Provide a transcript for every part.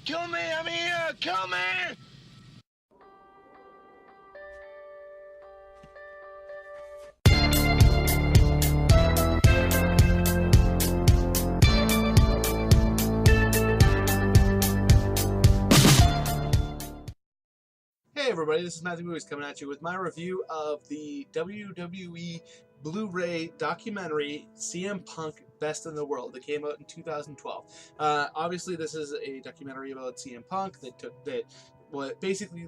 Kill me! I'm here! Kill me! Hey everybody, this is Matthew Movies coming at you with my review of the WWE Blu-ray documentary CM Punk Best in the World that came out in 2012. Obviously, this is a documentary about CM Punk that what basically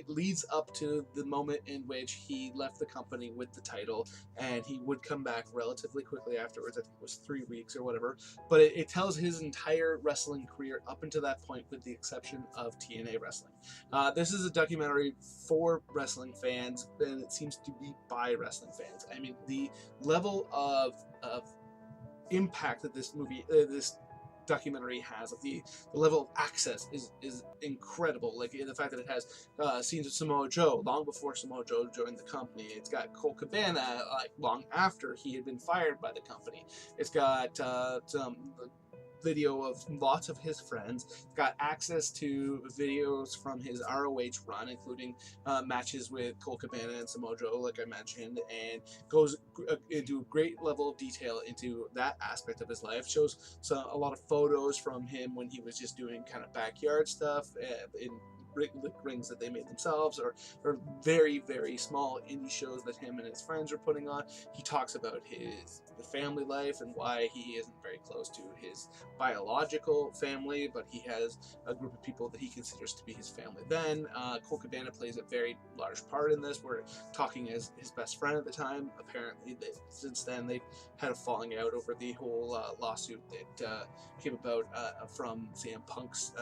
leads up to the moment in which he left the company with the title, and he would come back relatively quickly afterwards. I think it was 3 weeks or whatever. But it tells his entire wrestling career up until that point, with the exception of TNA wrestling. This is a documentary for wrestling fans, and it seems to be by wrestling fans. I mean, the level of impact that this documentary has, of the level of access is incredible. Like the fact that it has scenes of Samoa Joe long before Samoa Joe joined the company. It's got Colt Cabana long after he had been fired by the company. It's got some video of lots of his friends. It's got access to videos from his ROH run, including matches with Colt Cabana and Samoa Joe, like I mentioned, and goes into a great level of detail into that aspect of his life. Shows a lot of photos from him when he was just doing kind of backyard stuff in rings that they made themselves, or very, very small indie shows that him and his friends are putting on. He talks about his family life and why he isn't very close to his biological family, but he has a group of people that he considers to be his family. Then Colt Cabana plays a very large part in this. We're talking as his best friend at the time. Apparently, since then they've had a falling out over the whole lawsuit that came about from CM Punk's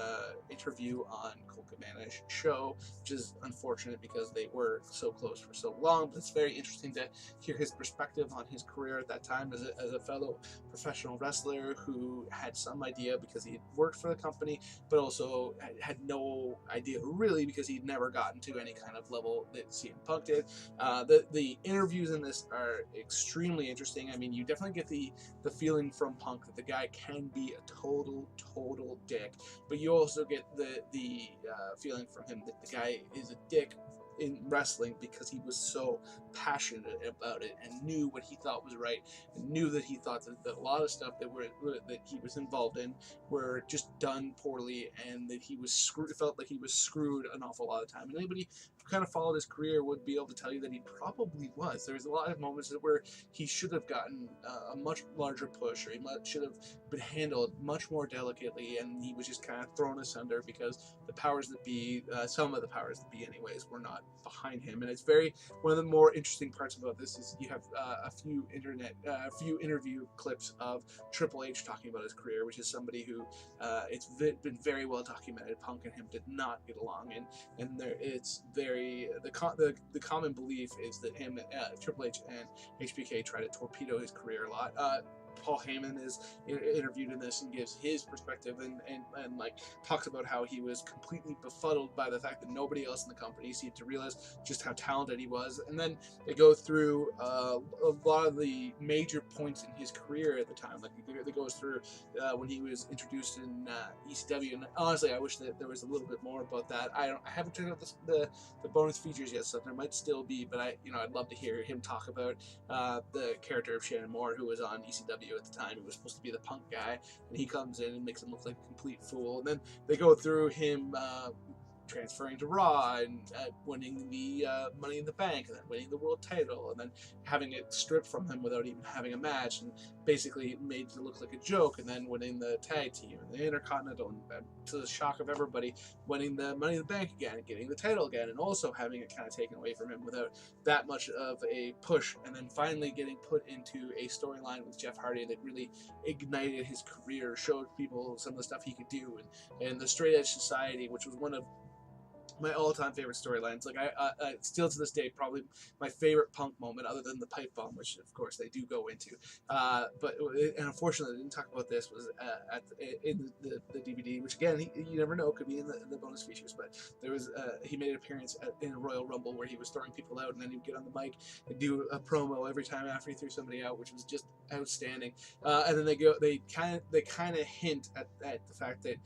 interview on Colt Cabana's show, which is unfortunate because they were so close for so long. But it's very interesting to hear his perspective on his career at that time as a fellow professional wrestler who had some idea because he had worked for the company, but also had no idea really because he'd never gotten to any kind of level that CM Punk did. The interviews in this are extremely interesting. I mean, you definitely get the feeling from Punk that the guy can be a total dick, but you also get the feeling from him that the guy is a dick in wrestling because he was so passionate about it and knew what he thought was right, and knew that he thought that a lot of stuff that he was involved in were just done poorly, and that he was felt like he was screwed an awful lot of time. And anybody who kind of followed his career would be able to tell you that he probably was. There's a lot of moments where he should have gotten a much larger push, or he should have been handled much more delicately, and he was just kind of thrown asunder because the powers that be, some of the powers that be anyways, were not behind him. And it's one of the more interesting parts about this is you have a few interview clips of Triple H talking about his career, which is somebody who it's been very well documented. Punk and him did not get along, and it's very the common belief is that him, Triple H, and HBK try to torpedo his career a lot. Paul Heyman is interviewed in this and gives his perspective, and like talks about how he was completely befuddled by the fact that nobody else in the company seemed to realize just how talented he was. And then they go through a lot of the major points in his career at the time. Like it goes through when he was introduced in ECW, and honestly, I wish that there was a little bit more about that. I haven't checked out the bonus features yet, so there might still be, but I'd love to hear him talk about the character of Shannon Moore, who was on ECW at the time. He was supposed to be the Punk guy, and he comes in and makes him look like a complete fool. And then they go through him transferring to Raw, and winning the Money in the Bank, and then winning the world title, and then having it stripped from him without even having a match, and basically made to look like a joke, and then winning the tag team and the Intercontinental, and to the shock of everybody, winning the Money in the Bank again, and getting the title again, and also having it kind of taken away from him without that much of a push, and then finally getting put into a storyline with Jeff Hardy that really ignited his career, showed people some of the stuff he could do, and the Straight Edge Society, which was one of my all-time favorite storylines. Like I still to this day probably my favorite Punk moment, other than the pipe bomb, which of course they do go into. But and unfortunately, I didn't talk about this. Was in the DVD, which again you never know, could be in the bonus features. But there was he made an appearance in a Royal Rumble where he was throwing people out, and then he would get on the mic and do a promo every time after he threw somebody out, which was just outstanding. And then they kind of hint at the fact that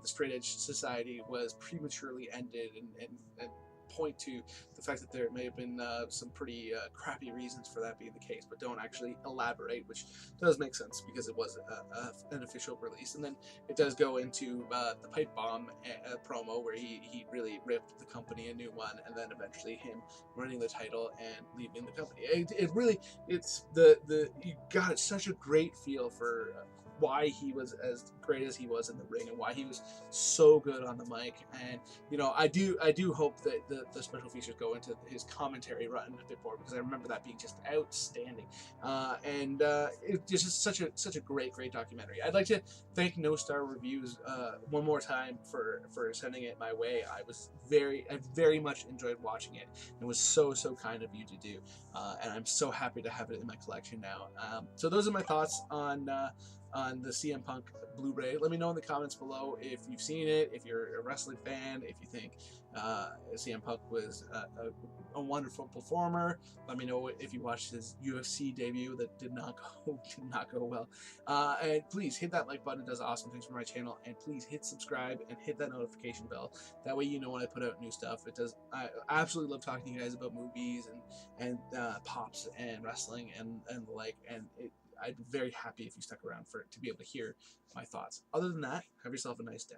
the Straight Edge Society was prematurely ended, and point to the fact that there may have been some pretty crappy reasons for that being the case, but don't actually elaborate, which does make sense because it was an official release. And then it does go into the pipe bomb promo where he really ripped the company a new one, and then eventually him running the title and leaving the company. It really, it's you got such a great feel for why he was as great as he was in the ring, and why he was so good on the mic. And I do hope that the special features go into his commentary run a bit more, because I remember that being just outstanding. And it's just such a great documentary. I'd like to thank No Star Reviews one more time for sending it my way. I very much enjoyed watching it. It was so kind of you to do, and I'm so happy to have it in my collection now. So those are my thoughts on the CM Punk Blu-ray. Let me know in the comments below if you've seen it, if you're a wrestling fan, if you think CM Punk was a wonderful performer. Let me know if you watched his UFC debut that did not go well. And please hit that like button; it does awesome things for my channel. And please hit subscribe and hit that notification bell. That way you know when I put out new stuff. It does. I absolutely love talking to you guys about movies and pops and wrestling and the like. And I'd be very happy if you stuck around to be able to hear my thoughts. Other than that, have yourself a nice day.